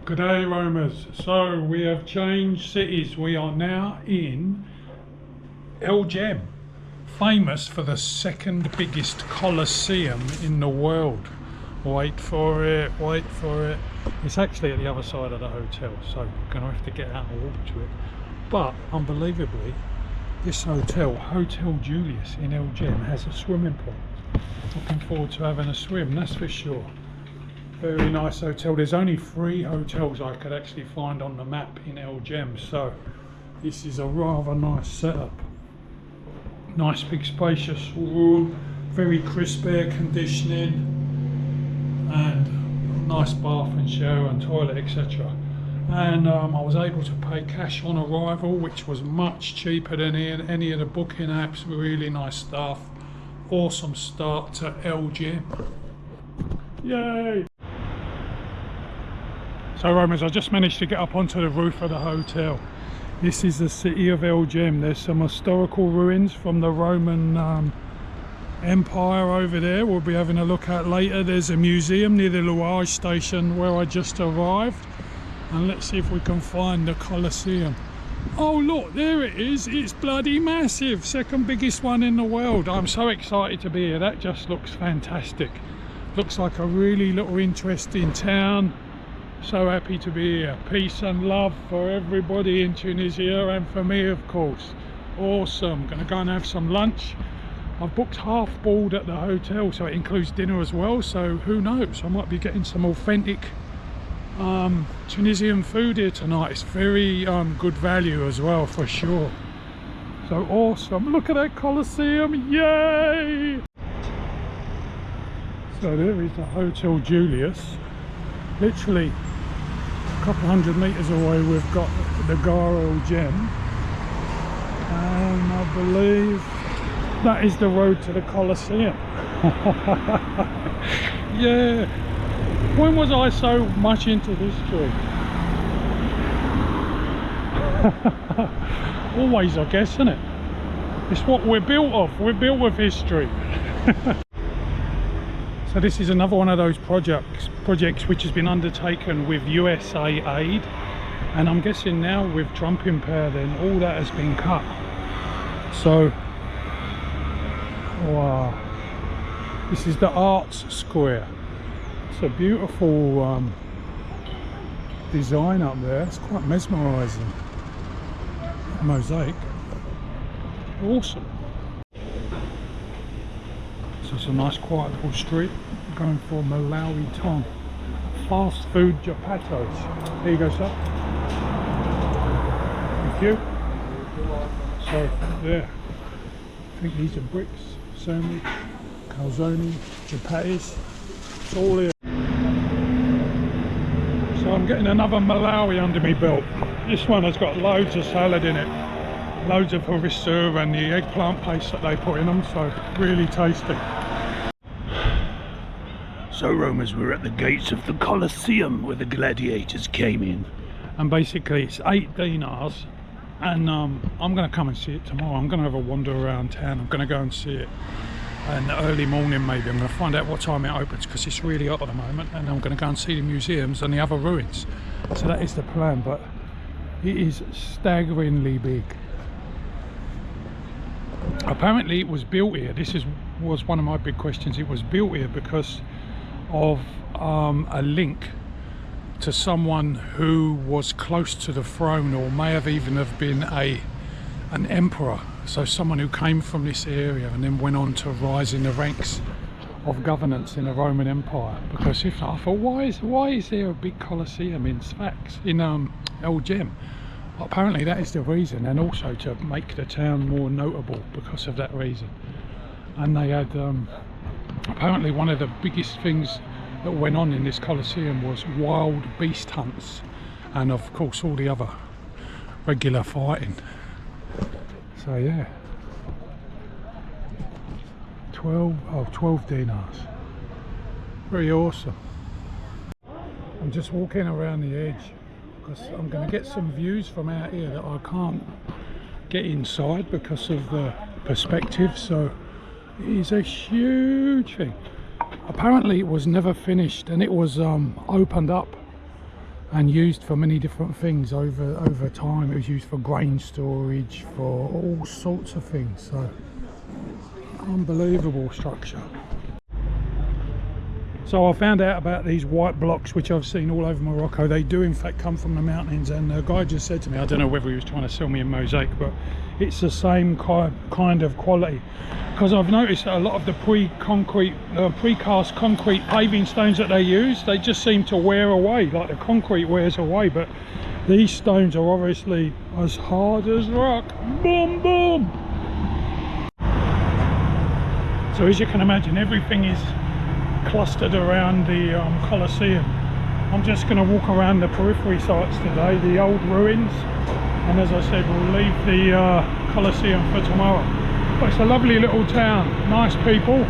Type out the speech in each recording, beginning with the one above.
Good day, roamers. So we have changed cities. We are now in Jem, famous for the second biggest Coliseum in the world. Wait for it, wait for it. It's actually at the other side of the hotel, so we're going to have to get out and walk to it. But unbelievably, this hotel, Hotel Julius in Jem, has a swimming pool. Looking forward to having a swim, that's for sure. Very nice hotel. There's only 3 hotels I could actually find on the map in Jem, so this is a rather nice setup. Nice big spacious room, very crisp air conditioning, and nice bath and shower and toilet, etc. And I was able to pay cash on arrival, which was much cheaper than any of the booking apps. Really nice stuff. Awesome start to Jem. Yay! So Romans, I just managed to get up onto the roof of the hotel. This is the city of Jem. There's some historical ruins from the Roman Empire over there. We'll be having a look at later. There's a museum near the Luage station where I just arrived. And let's see if we can find the Coliseum. Oh look, there it is. It's bloody massive. Second biggest one in the world. I'm so excited to be here. That just looks fantastic. Looks like a really little interesting town. So happy to be here. Peace and love for everybody in Tunisia and for me, of course. Awesome. Gonna go and have some lunch. I've booked half board at the hotel, so it includes dinner as well, so who knows, I might be getting some authentic Tunisian food here tonight. It's very good value as well, for sure. So awesome. Look at that Coliseum. Yay! So there is the Hotel Julius. Literally a couple hundred meters away we've got the Jem, and I believe that is the road to the Coliseum. Yeah, when was I so much into history? Always, I guess, isn't it? It's what we're built of. We're built with history. So this is another one of those projects which has been undertaken with USA aid, and I'm guessing now with Trump in power then all that has been cut. So wow, this is the Arts Square. It's a beautiful design up there. It's quite mesmerising. Mosaic. Awesome. So it's a nice quiet little street. I'm going for Malawi Tom. Fast food japatos. Here you go, sir. Thank you. So yeah, I think these are bricks, sandwich, calzone, chapatis. It's all here. So I'm getting another Malawi under my belt. This one has got loads of salad in it. Loads of harissa and the eggplant paste that they put in them, so really tasty. So Romans, we're at the gates of the Colosseum where the gladiators came in. And basically it's 8 dinars, and I'm going to come and see it tomorrow. I'm going to have a wander around town. I'm going to go and see it in the early morning maybe. I'm going to find out what time it opens because it's really hot at the moment, and I'm going to go and see the museums and the other ruins. So that is the plan, but it is staggeringly big. Apparently it was built here. This was one of my big questions. It was built here because of a link to someone who was close to the throne, or may have even have been an emperor. So someone who came from this area and then went on to rise in the ranks of governance in the Roman Empire. Because if I thought, why is there a big Colosseum in Sfax, in Jem? Apparently that is the reason, and also to make the town more notable because of that reason. And they had apparently one of the biggest things that went on in this Coliseum was wild beast hunts, and of course all the other regular fighting. So yeah, 12 dinars. Very awesome. I'm just walking around the edge because I'm going to get some views from out here that I can't get inside because of the perspective. So it is a huge thing. Apparently it was never finished, and it was opened up and used for many different things over time. It was used for grain storage, for all sorts of things. So unbelievable structure. So I found out about these white blocks, which I've seen all over Morocco. They do in fact come from the mountains, and the guy just said to me, I don't know whether he was trying to sell me a mosaic, but it's the same kind of quality, because I've noticed that a lot of the precast concrete paving stones that they use, they just seem to wear away, like the concrete wears away, but these stones are obviously as hard as rock. Boom, boom. So as you can imagine, everything is clustered around the Coliseum. I'm just going to walk around the periphery sites today, the old ruins, and as I said, we'll leave the Coliseum for tomorrow. But it's a lovely little town, nice people.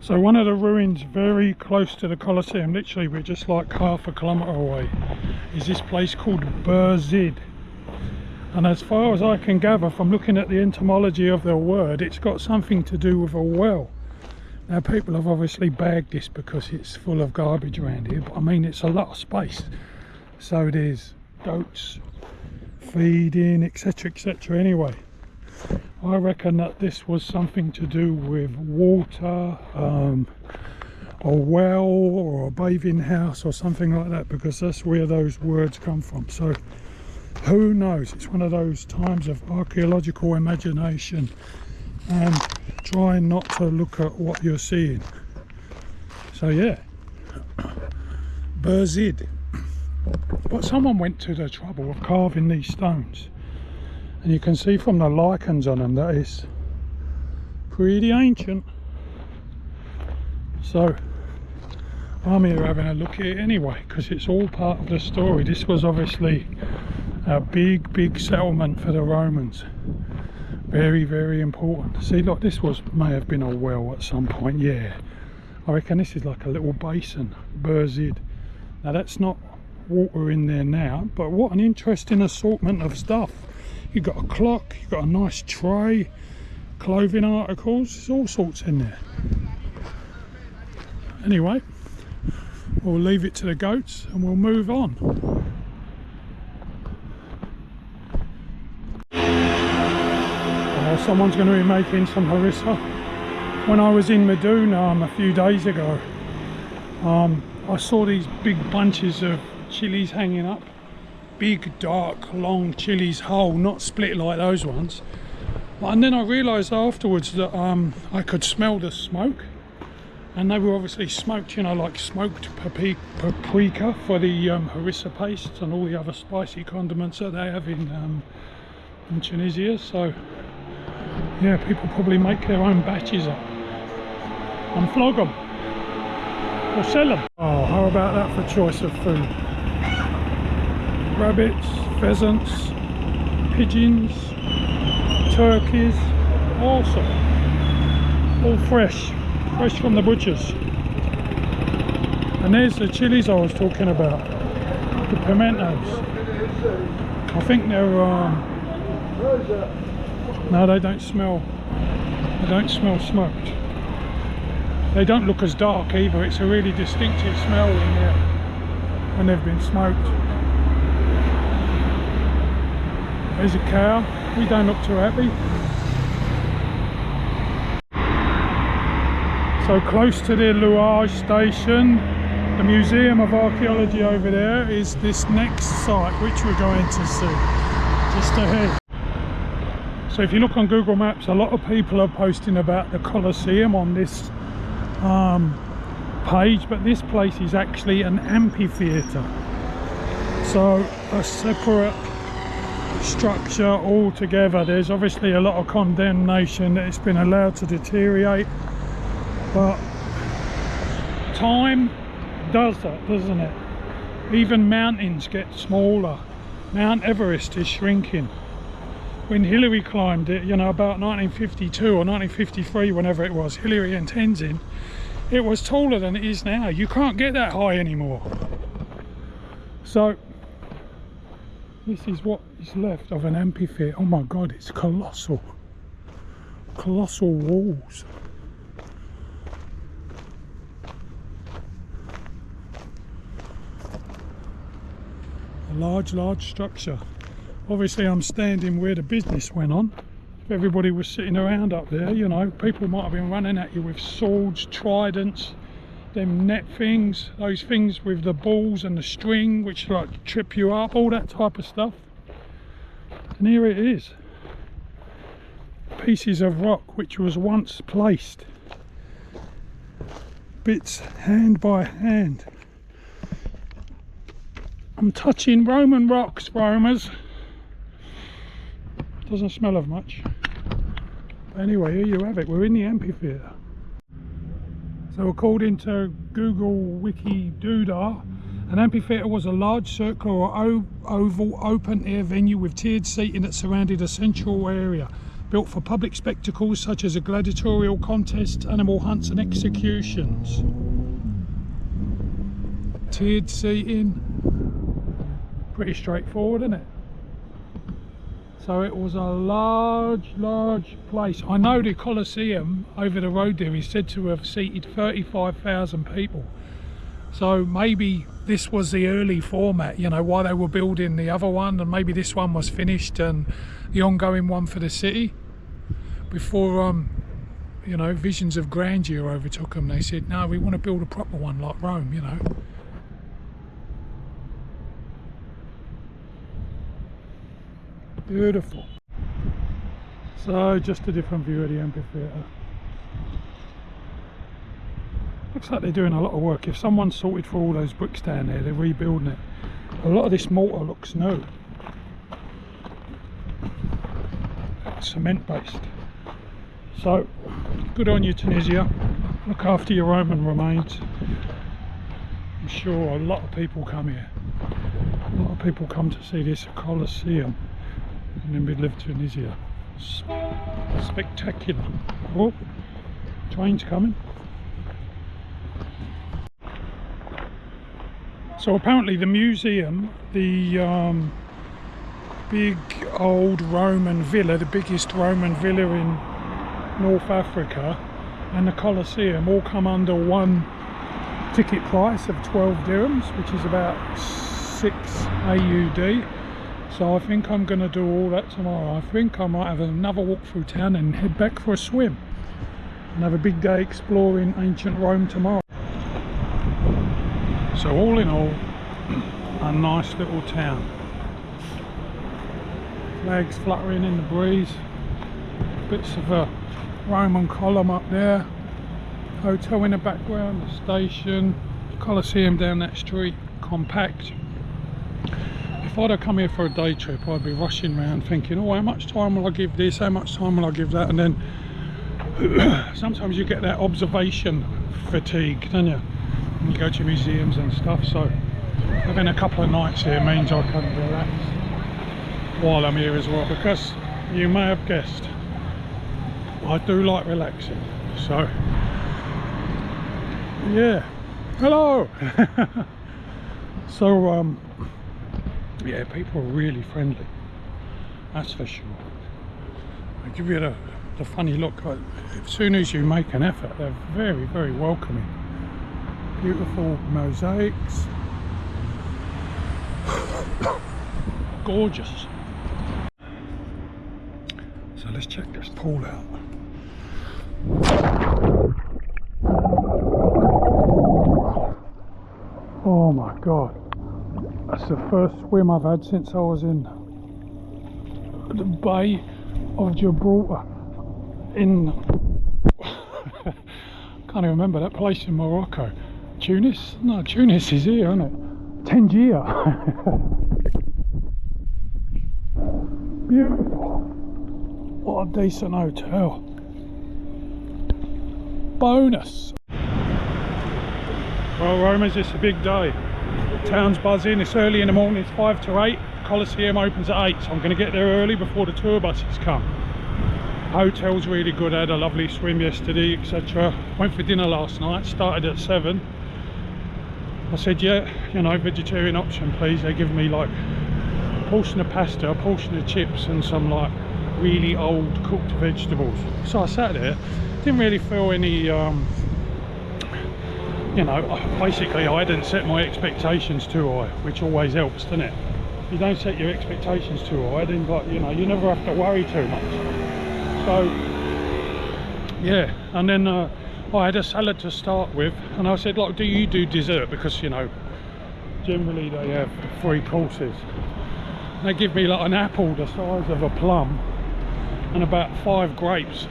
So one of the ruins very close to the Coliseum, literally we're just like half a kilometre away, is this place called Bursin. And as far as I can gather from looking at the etymology of the word, it's got something to do with a well. Now people have obviously bagged this because it's full of garbage around here, but I mean it's a lot of space. So there's goats feeding, etc, etc. Anyway, I reckon that this was something to do with water, a well or a bathing house or something like that, because that's where those words come from. So who knows? It's one of those times of archaeological imagination and trying not to look at what you're seeing. So yeah, Bursin. But someone went to the trouble of carving these stones, and you can see from the lichens on them that it's pretty ancient. So I'm here having a look at it anyway, because it's all part of the story. This was obviously a big settlement for the Romans. Very, very important. See, look, this may have been a well at some point. Yeah, I reckon this is like a little basin. Bursin. Now that's not water in there now, but what an interesting assortment of stuff. You've got a clock, you've got a nice tray, clothing articles, there's all sorts in there. Anyway, we'll leave it to the goats and we'll move on. Someone's going to be making some harissa. When I was in Medina a few days ago, I saw these big bunches of chilies hanging up. Big, dark, long chilies whole, not split like those ones. And then I realised afterwards that I could smell the smoke. And they were obviously smoked, you know, like smoked paprika for the harissa paste and all the other spicy condiments that they have in Tunisia. So yeah, people probably make their own batches up and flog them or sell them. Oh, how about that for choice of food? Rabbits, pheasants, pigeons, turkeys, awesome. All fresh from the butchers. And there's the chilies I was talking about, the pimentos. I think they're no, they don't smell smoked. They don't look as dark either. It's a really distinctive smell when they've been smoked. There's a cow. We don't look too happy. So close to the Louage station, the Museum of Archaeology over there is this next site which we're going to see just ahead. So if you look on Google Maps, a lot of people are posting about the Coliseum on this page, but this place is actually an amphitheatre. So a separate structure altogether. There's obviously a lot of condemnation that it's been allowed to deteriorate, but time does that, doesn't it? Even mountains get smaller. Mount Everest is shrinking. When Hillary climbed it, you know, about 1952 or 1953, whenever it was, Hillary and Tenzin, it was taller than it is now. You can't get that high anymore. So this is what is left of an amphitheatre. Oh my God, it's colossal. Colossal walls. A large structure. Obviously I'm standing where the business went on. If everybody was sitting around up there, you know, people might have been running at you with swords, tridents, them net things, those things with the balls and the string which like trip you up, all that type of stuff. And here it is, pieces of rock which was once placed, bits hand by hand. I'm touching Roman rocks, Romers. Doesn't smell of much. But anyway, here you have it, we're in the amphitheatre. So according to Google Wiki Doodah, an amphitheatre was a large circular or oval open air venue with tiered seating that surrounded a central area, built for public spectacles such as a gladiatorial contest, animal hunts and executions. Tiered seating, pretty straightforward, isn't it? So it was a large place. I know the Coliseum over the road there is said to have seated 35,000 people. So maybe this was the early format, you know, while they were building the other one, and maybe this one was finished and the ongoing one for the city. Before, you know, visions of grandeur overtook them, they said, no, we want to build a proper one like Rome, you know. Beautiful. So just a different view of the amphitheatre. Looks like they're doing a lot of work. If someone sorted for all those bricks down there, they're rebuilding it. A lot of this mortar looks new. Cement based. So good on you, Tunisia. Look after your Roman remains. I'm sure a lot of people come here. A lot of people come to see this Coliseum in the middle of Tunisia. Spectacular. Oh, train's coming. So apparently the museum, the big old Roman villa, the biggest Roman villa in North Africa, and the Coliseum all come under one ticket price of 12 dirhams, which is about 6 AUD. So I think I'm going to do all that tomorrow. I think I might have another walk through town and head back for a swim and have a big day exploring ancient Rome tomorrow. So all in all, a nice little town. Flags fluttering in the breeze, bits of a Roman column up there, hotel in the background, the station, Coliseum down that street, compact. If I'd have come here for a day trip, I'd be rushing around thinking, oh, how much time will I give this, how much time will I give that, and then sometimes you get that observation fatigue, don't you? When you go to museums and stuff. So having a couple of nights here means I can relax while I'm here as well, because you may have guessed, I do like relaxing. So yeah, hello. So yeah, people are really friendly, that's for sure. They give you the funny look. As soon as you make an effort, they're very welcoming. Beautiful mosaics. Gorgeous. So let's check this pool out. Oh my god, that's the first swim I've had since I was in the Bay of Gibraltar in can't even remember that place in Morocco. Tunis? No, Tunis is here, isn't it? Tangier. Beautiful. What a decent hotel. Bonus. Well, Romans, it's a big day. The town's buzzing. It's early in the morning. It's 5 to 8. Coliseum opens at 8, so I'm going to get there early before the tour buses come. Hotel's really good. I had a lovely swim yesterday, etc. Went for dinner last night. Started at 7. I said, yeah, you know, vegetarian option please. They give me like a portion of pasta, a portion of chips and some like really old cooked vegetables. So I sat there, didn't really feel any, you know, basically I hadn't set my expectations too high, which always helps, doesn't it? you don't set your expectations too high, then like, you know, you never have to worry too much. So yeah, and then I had a salad to start with, and I said, like, do you do dessert? Because, you know, generally they have 3 courses. They give me like an apple the size of a plum and about 5 grapes.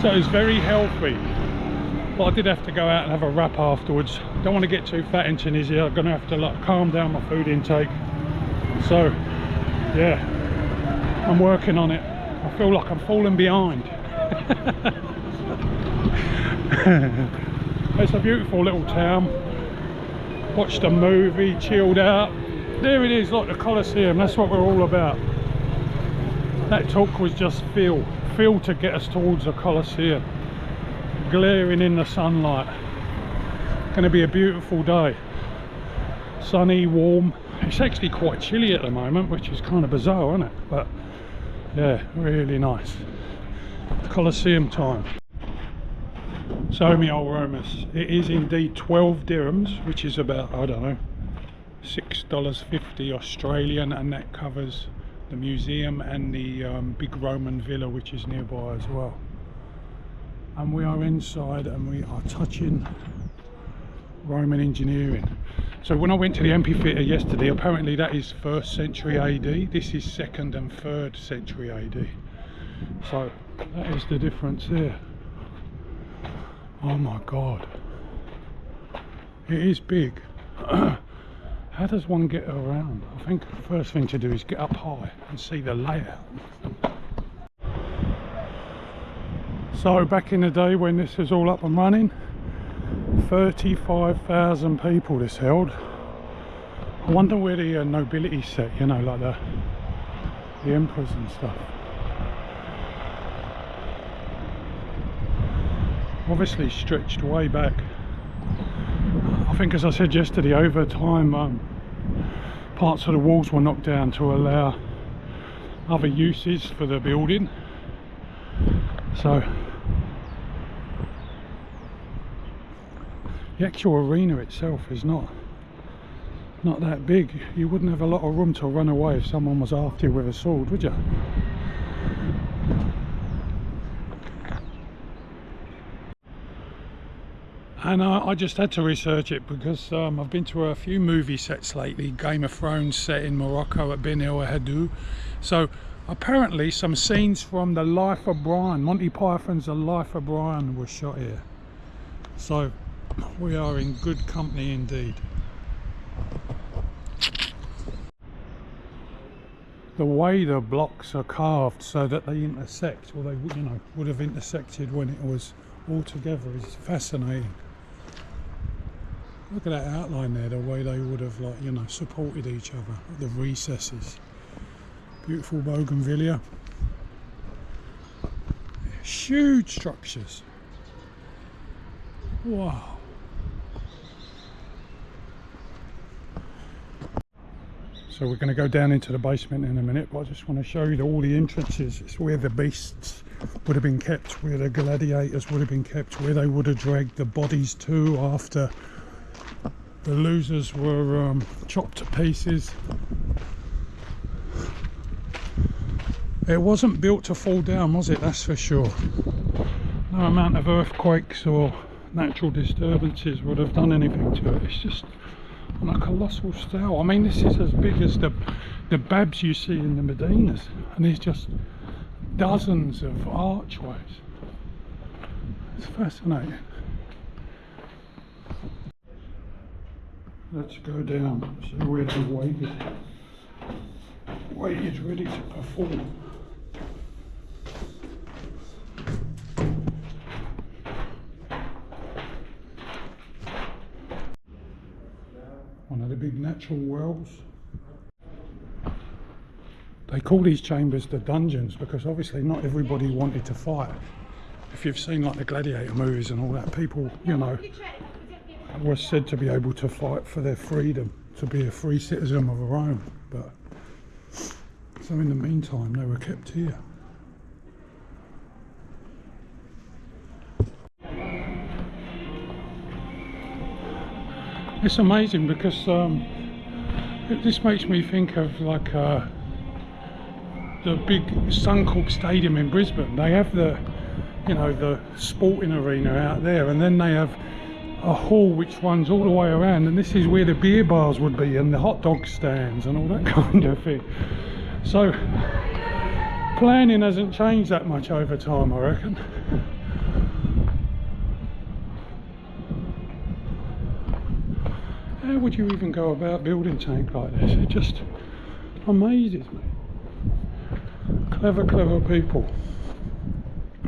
So it's very healthy. But I did have to go out and have a wrap afterwards. Don't want to get too fat in Tunisia. I'm gonna have to like calm down my food intake. So yeah, I'm working on it. I feel like I'm falling behind. It's a beautiful little town. Watched a movie, chilled out. There it is, like the Coliseum. That's what we're all about. That talk was just feel to get us towards the Coliseum, glaring in the sunlight. Going to be a beautiful day, sunny, warm. It's actually quite chilly at the moment, which is kind of bizarre, isn't it? But yeah, really nice. Coliseum time. So mi old Romus, it is indeed 12 dirhams, which is about, I don't know, $6.50 Australian, and that covers the museum and the big Roman villa which is nearby as well. And we are inside and we are touching Roman engineering. So when I went to the amphitheatre yesterday, apparently that is 1st century AD. This is 2nd and 3rd century AD. So that is the difference there. Oh my god, it is big. How does one get around? I think the first thing to do is get up high and see the layout. So back in the day when this was all up and running, 35,000 people this held. I wonder where the nobility sat, you know, like the emperors and stuff. Obviously stretched way back. I think, as I said yesterday, over time parts of the walls were knocked down to allow other uses for the building. So the actual arena itself is not that big. You wouldn't have a lot of room to run away if someone was after you with a sword, would you? And I just had to research it because I've been to a few movie sets lately. Game of Thrones set in Morocco at Ben El Hadou. So apparently some scenes from The Life of Brian, Monty Python's The Life of Brian, was shot here. So we are in good company indeed. The way the blocks are carved so that they intersect, or they, you know, would have intersected when it was all together, is fascinating. Look at that outline there, the way they would have, like, you know, supported each other, the recesses. Beautiful bougainvillea. Huge structures. Wow. So we're going to go down into the basement in a minute, but I just want to show you all the entrances. It's where the beasts would have been kept, where the gladiators would have been kept, where they would have dragged the bodies to after the losers were chopped to pieces. It wasn't built to fall down, was it? That's for sure. No amount of earthquakes or natural disturbances would have done anything to it. It's just on a colossal scale. I mean, this is as big as the babs you see in the Medinas, and there's just dozens of archways. It's fascinating. Let's go down, see where they waited ready to perform. One of the big natural wells. They call these chambers the dungeons because obviously not everybody wanted to fight. If you've seen like the gladiator movies and all that, people, you know, were said to be able to fight for their freedom, to be a free citizen of Rome. But so in the meantime they were kept here. It's amazing because This makes me think of like the big Suncorp Stadium in Brisbane. They have the, you know, the sporting arena out there, and then they have a hall which runs all the way around, and this is where the beer bars would be and the hot dog stands and all that kind of thing. So planning hasn't changed that much over time, I reckon. How would you even go about building something like this? It just amazes me. Clever people,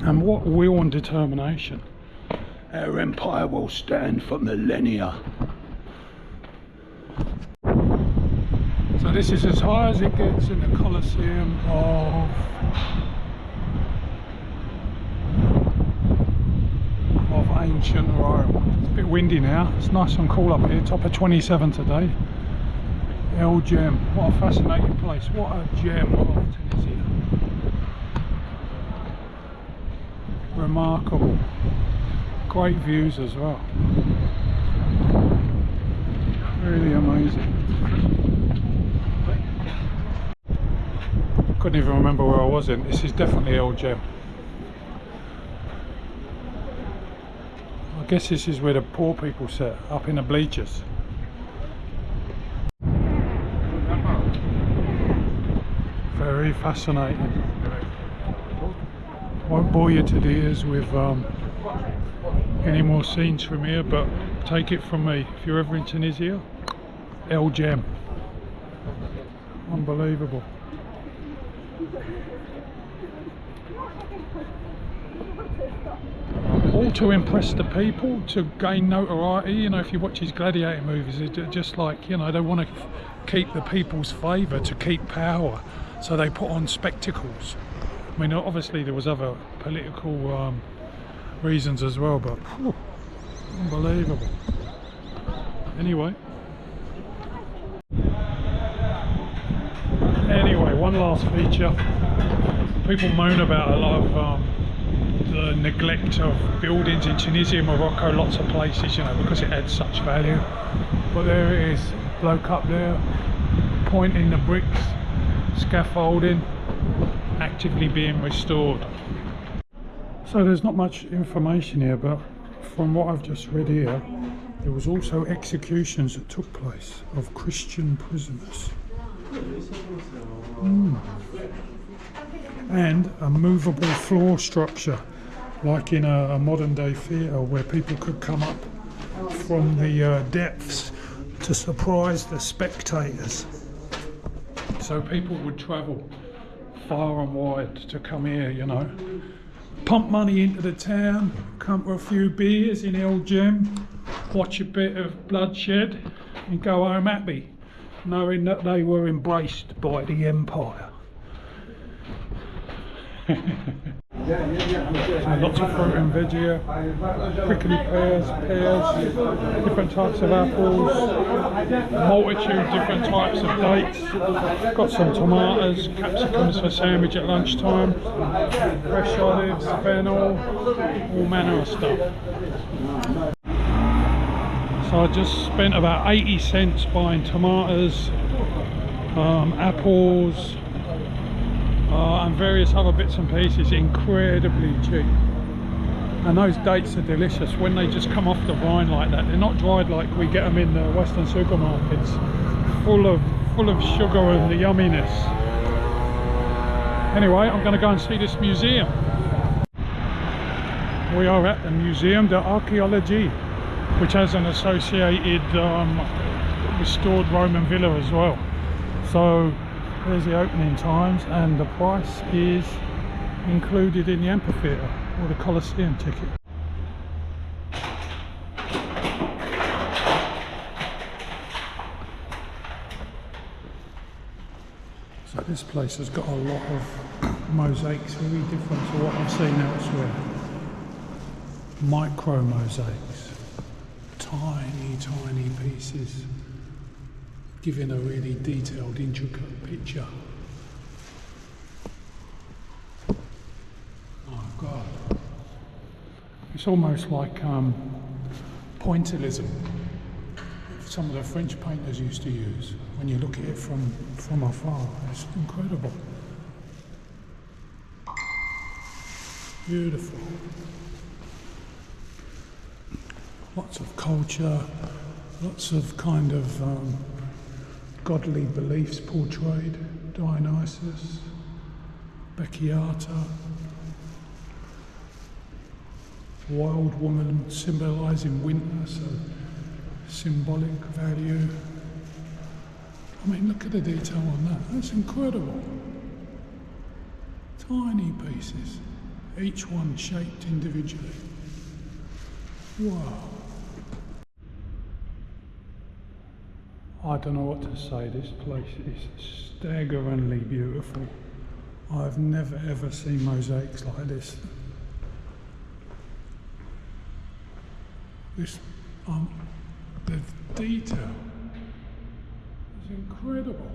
and what will and determination. Our empire will stand for millennia. So this is as high as it gets in the Coliseum of ancient Rome. It's a bit windy now. It's nice and cool up here. Top of 27 today. Jem. What a fascinating place. What a gem of Tunisia. Remarkable. Great views as well. Really amazing. Couldn't even remember where I was in. This is definitely Jem. I guess this is where the poor people sit, up in the bleachers. Very fascinating. Won't bore you to tears with any more scenes from here, but take it from me, if you're ever in Tunisia, Jem. Unbelievable. All to impress the people, to gain notoriety. You know, if you watch his gladiator movies, it's just like, you know, they want to keep the people's favour, to keep power, so they put on spectacles. I mean, obviously there was other political reasons as well, but whew, unbelievable. Anyway, one last feature. People moan about a lot of the neglect of buildings in Tunisia, Morocco, lots of places, you know, because it adds such value. But there it is, bloke up there pointing the bricks, scaffolding, actively being restored. So there's not much information here, but from what I've just read here, there was also executions that took place of Christian prisoners. And a movable floor structure, like in a modern day theatre, where people could come up from the depths to surprise the spectators. So people would travel far and wide to come here, you know, pump money into the town, come for a few beers in Jem, watch a bit of bloodshed and go home happy, knowing that they were embraced by the empire. So lots of fruit and veg here, prickly pears, different types of apples, multitude different types of dates, got some tomatoes, capsicums for sandwich at lunchtime, fresh olives, fennel, all manner of stuff. So I just spent about 80 cents buying tomatoes, apples, and various other bits and pieces, incredibly cheap. And those dates are delicious when they just come off the vine like that. They're not dried like we get them in the Western supermarkets, full of sugar and the yumminess. Anyway, I'm going to go and see this museum. We are at the Museum d'Archeologie, which has an associated restored Roman villa as well. So there's the opening times, and the price is included in the amphitheatre or the Coliseum ticket. So this place has got a lot of mosaics, very different to what I've seen elsewhere. Micro mosaics, tiny pieces, giving a really detailed, intricate picture. Oh God. It's almost like pointillism. some of the French painters used to use. When you look at it from afar, it's incredible. Beautiful. Lots of culture, lots of kind of godly beliefs portrayed. Dionysus, Becchiata, wild woman symbolising winter, so symbolic value. I mean, look at the detail on that. That's incredible. Tiny pieces, each one shaped individually. Wow. I don't know what to say. This place is staggeringly beautiful. I've never ever seen mosaics like this. The detail is incredible.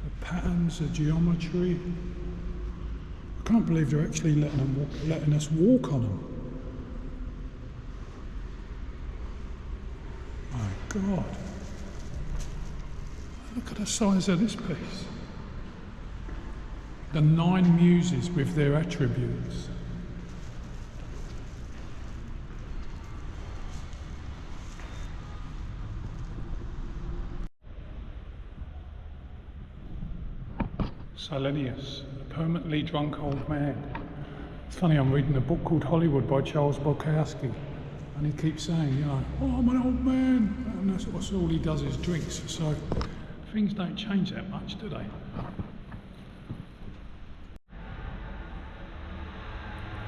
The patterns, the geometry. I can't believe they're actually letting us walk on them. My God. Look at the size of this piece. The 9 muses with their attributes. Silenus, a permanently drunk old man. It's funny, I'm reading a book called Hollywood by Charles Bukowski, and he keeps saying, you know, oh, I'm an old man, and that's all he does is drinks. So things don't change that much, do they?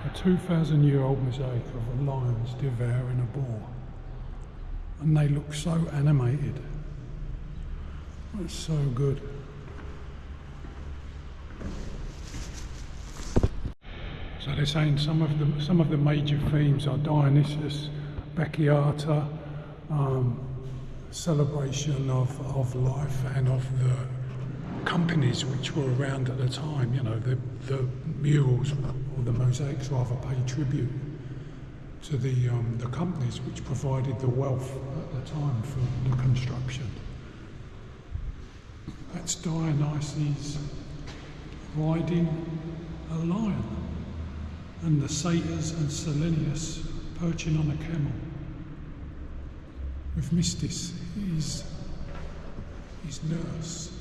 A 2,000-year-old mosaic of lions devouring a boar, and they look so animated. That's so good. So they're saying some of the major themes are Dionysus, Becchiata, celebration of life and of the companies which were around at the time. You know, the murals or the mosaics rather pay tribute to the companies which provided the wealth at the time for the construction. That's Dionysus riding a lion, and the satyrs and Silenus perching on a camel, with Mystis, his nurse.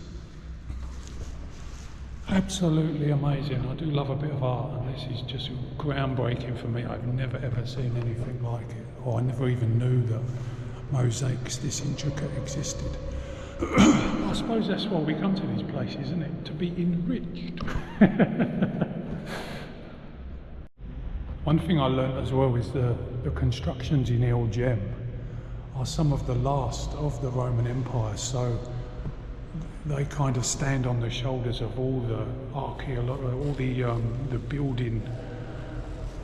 Absolutely amazing. I do love a bit of art, and this is just groundbreaking for me. I've never ever seen anything like it, or I never even knew that mosaics this intricate existed. I suppose that's why we come to these places, isn't it? To be enriched. One thing I learnt as well is the constructions in El Jem are some of the last of the Roman Empire, so they kind of stand on the shoulders of all the archeological, all the building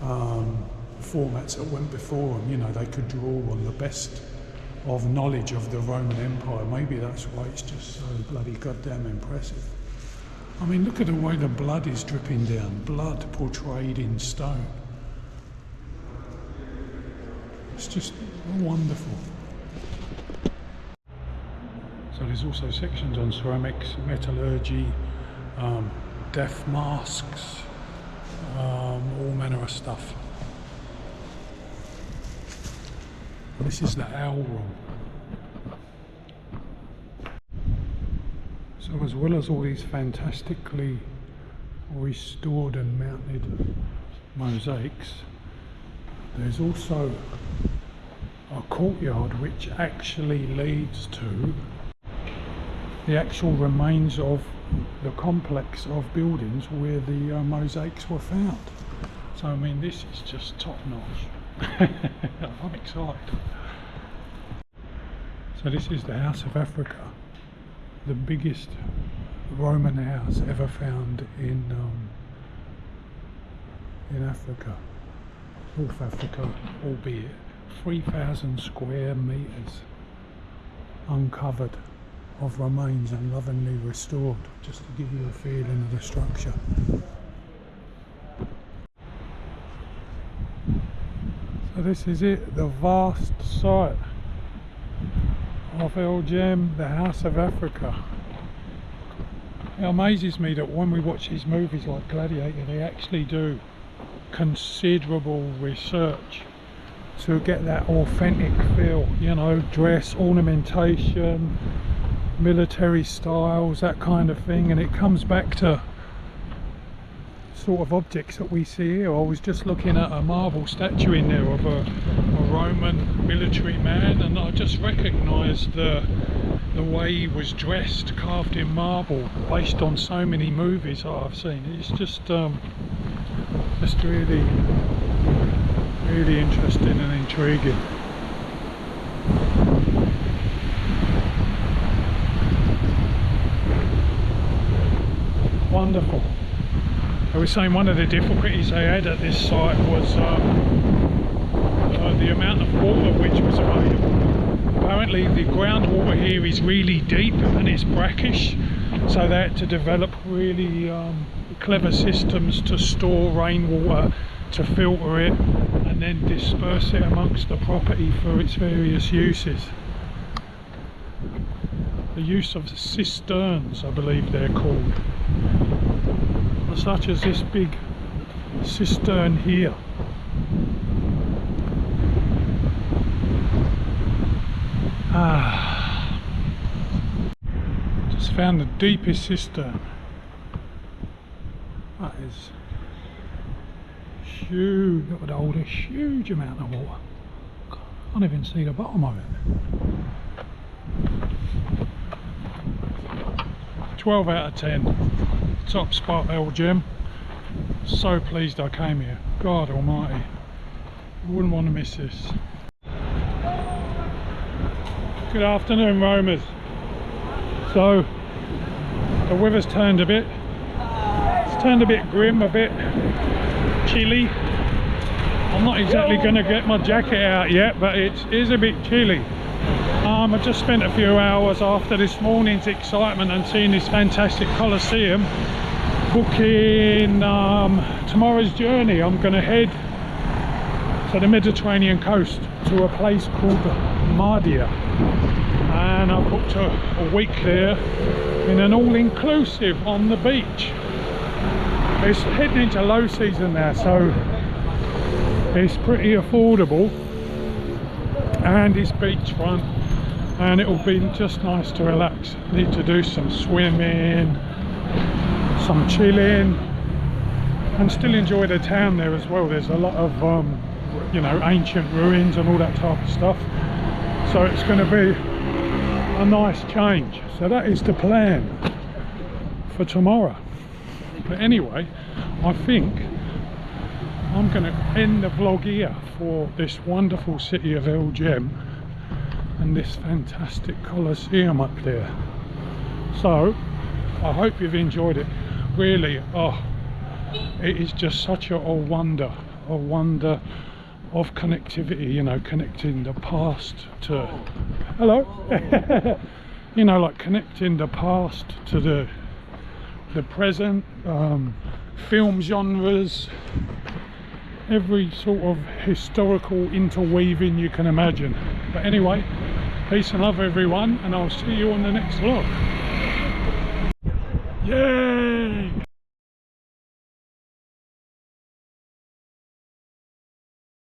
formats that went before them. You know, they could draw on the best of knowledge of the Roman Empire. Maybe that's why it's just so bloody goddamn impressive. I mean, look at the way the blood is dripping down, blood portrayed in stone. It's just wonderful. So there's also sections on ceramics, metallurgy, death masks, all manner of stuff. And this is the owl room. So as well as all these fantastically restored and mounted mosaics, there's also a courtyard which actually leads to the actual remains of the complex of buildings where the mosaics were found. So I mean, this is just top notch. I'm excited. So this is the House of Africa, the biggest Roman house ever found in Africa, North Africa, albeit 3,000 square meters uncovered of remains and lovingly restored, just to give you a feeling of the structure. So this is it, the vast site of El Jem, the House of Africa. It amazes me that when we watch these movies like Gladiator, they actually do considerable research to get that authentic feel, you know, dress, ornamentation, military styles, that kind of thing, and it comes back to sort of objects that we see here. I was just looking at a marble statue in there of a Roman military man, and I just recognised the way he was dressed, carved in marble, based on so many movies that I've seen. It's just really, really interesting and intriguing. Wonderful. I was saying one of the difficulties they had at this site was the amount of water which was available. Apparently the groundwater here is really deep and it's brackish, so they had to develop really clever systems to store rainwater, to filter it and then disperse it amongst the property for its various uses. The use of cisterns, I believe they're called, such as this big cistern here. Just found the deepest cistern. That is huge. Look at all this huge amount of water. Can't even see the bottom of it. 12 out of 10. Top spot, El Jem. So pleased I came here. God almighty. Wouldn't want to miss this. Good afternoon, roamers. So the weather's turned a bit. It's turned a bit grim, a bit chilly. I'm not exactly going to get my jacket out yet, but it is a bit chilly. I just spent a few hours after this morning's excitement and seeing this fantastic Coliseum, booking tomorrow's journey. I'm going to head to the Mediterranean coast to a place called Mardia, and I've booked a week there in an all-inclusive on the beach. It's heading into low season now, so it's pretty affordable and it's beachfront, and it'll be just nice to relax. Need to do some swimming, some chilling, and still enjoy the town there as well. There's a lot of you know, ancient ruins and all that type of stuff, so it's going to be a nice change. So that is the plan for tomorrow. But anyway, I think I'm going to end the vlog here for this wonderful city of El Jem and this fantastic Coliseum up there. So I hope you've enjoyed it. Really, oh, it is just such a wonder of connectivity, you know, connecting the past to, hello, you know, like connecting the past to the present, film genres, every sort of historical interweaving you can imagine. But anyway, peace and love everyone, and I'll see you on the next vlog. Yay!